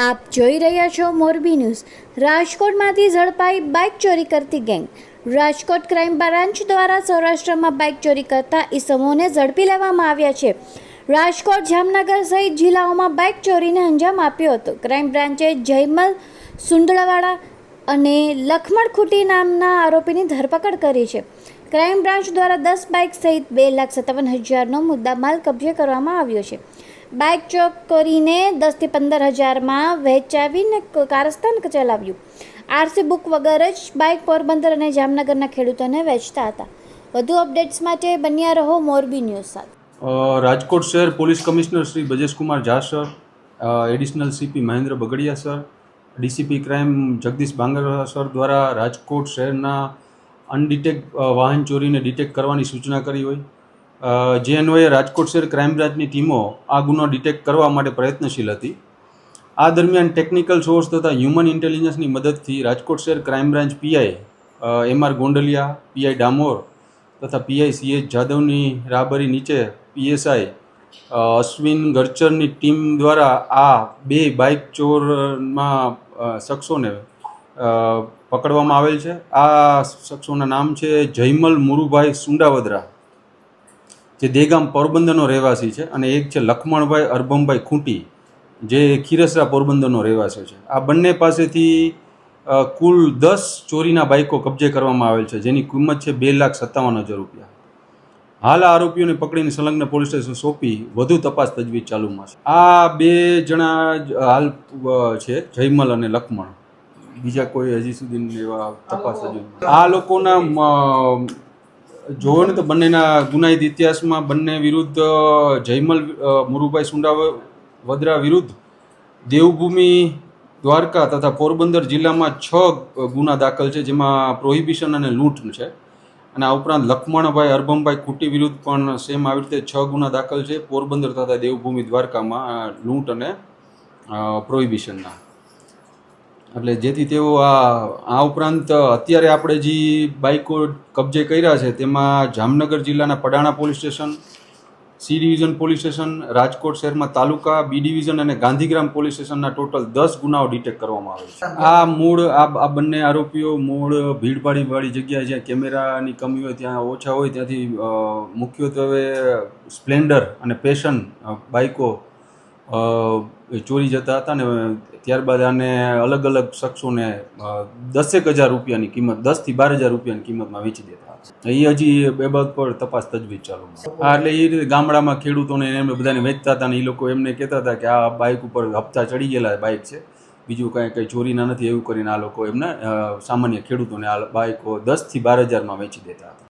આપ જોઈ રહ્યા છો મોરબી ન્યૂઝ. રાજકોટમાંથી ઝડપાઈ બાઇક ચોરી કરતી ગેંગ. રાજકોટ ક્રાઇમ બ્રાન્ચ દ્વારા સૌરાષ્ટ્રમાં બાઇક ચોરી કરતા ઈસમોને ઝડપી લેવામાં આવ્યા છે. રાજકોટ, જામનગર સહિત જિલ્લાઓમાં બાઇક ચોરીને અંજામ આપ્યો હતો. ક્રાઇમ બ્રાન્ચે જયમલ સુંદળવાડા અને લખમણ ખૂટી નામના આરોપીની ધરપકડ કરી છે. ક્રાઇમ બ્રાન્ચ દ્વારા 10 બાઇક સહિત 2,57,000નો મુદ્દામાલ કબજે કરવામાં આવ્યો છે. બાઇક ચોરીને 10 થી 15 હજારમાં વહેંચાવીને કારસ્તાન ચલાવ્યું. આરસી બુક વગર જ બાઇક પોરબંદર અને જામનગરના ખેડૂતોને વેચતા હતા. વધુ અપડેટ્સ માટે બન્યા રહો મોરબી ન્યૂઝ સાથે. રાજકોટ શહેર police commissioner Shri Bajeshkumar Jha sir, additional CP Mahendra Bagadiya sir, DCP crime Jagdish Bangra sir દ્વારા રાજકોટ શહેરના અનડિટેક્ટ વાહન ચોરીને ડિટેક્ટ કરવાની સૂચના કરી હોય. જે અન્વયે રાજકોટ શહેર ક્રાઇમ બ્રાન્ચની ટીમો આ ગુનો ડિટેક્ટ કરવા માટે પ્રયત્નશીલ હતી. આ દરમિયાન ટેકનિકલ સોર્સ તથા હ્યુમન ઇન્ટેલિજન્સની મદદથી રાજકોટ શહેર crime branch PI MR Gondaliya, PI Damor તથા પીઆઈ સીએચ જાદવની રાહબરી નીચે પીએસઆઈ અશ્વિન ગરચરની ટીમ દ્વારા આ 2 બાઇક ચોરમાં શખ્સોને પકડવામાં આવેલ છે. આ શખ્સોના નામ છે જયમલ મુરુભાઈ સુંડાવદરા, જે દેગામ પોરબંદરનો રહેવાસી છે, અને એક છે લખમણભાઈ અરબમભાઈ ખૂંટી, જે ખીરસરા પોરબંદરનો રહેવાસી છે. આ બંને પાસેથી કુલ 10 ચોરીના બાઇકો કબજે કરવામાં આવેલ છે, જેની કિંમત છે 2,57,000 રૂપિયા. હાલ આ આરોપીઓને પકડીને સંલગ્ન પોલીસ સ્ટેશન સોંપી વધુ તપાસ તજવીજ ચાલુમાં છે. આ 2 જણા હાલ છે, જયમલ અને લખમણ. બીજા કોઈ હજી સુધી એવા તપાસ હજુ. આ લોકોના જોવો ને તો બંનેના ગુનાહિત ઇતિહાસમાં બંને વિરુદ્ધ જયમલ મુરુભાઈ સુંડાવદરા વિરુદ્ધ દેવભૂમિ, દ્વારકા તથા પોરબંદર જિલ્લામાં 6 ગુના દાખલ છે, જેમાં પ્રોહિબિશન અને લૂંટ છે. અને આ ઉપરાંત લખમણભાઈ અરબમભાઈ ખૂટી વિરુદ્ધ પણ સેમ આવી રીતે 6 ગુના દાખલ છે, પોરબંદર તથા દેવભૂમિ દ્વારકામાં લૂંટ અને પ્રોહિબિશનના. એટલે જેથી તેઓ આ ઉપરાંત અત્યારે આપણે જે બાઇકો કબજે કર્યા છે તેમાં જામનગર જિલ્લાના Padana police station, C division police station, Rajkot શહેરમાં તાલુકા, બી ડિવિઝન અને ગાંધીગ્રામ પોલીસ સ્ટેશનના ટોટલ 10 ગુનાઓ ડિટેક્ટ કરવામાં આવે છે. આ બંને આરોપીઓ મૂળ ભીડભાડવાળી જગ્યાએ જ્યાં કેમેરાની કમી હોય, ત્યાં ઓછા હોય, ત્યાંથી મુખ્યત્વે સ્પ્લેન્ડર અને પેશન બાઇકો ચોરી જતા હતા, ને ત્યારબાદ આને અલગ અલગ શખ્સોને 10,000 રૂપિયાની કિંમત, 10 થી 12,000 રૂપિયાની કિંમતમાં વેચી દેતા હતા. એ હજી એ બાબત પર તપાસ તજવીજ ચાલુ. એટલે એ રીતે ગામડામાં ખેડૂતોને એમને બધાને વેચતા હતા, ને એ લોકો એમને કહેતા હતા કે આ બાઇક ઉપર હપ્તા ચડી ગયેલા બાઇક છે, બીજું કંઈ ચોરીના નથી, એવું કરીને આ લોકો એમને સામાન્ય ખેડૂતોને આ બાઇકો 10 થી 12,000માં વેચી દેતા હતા.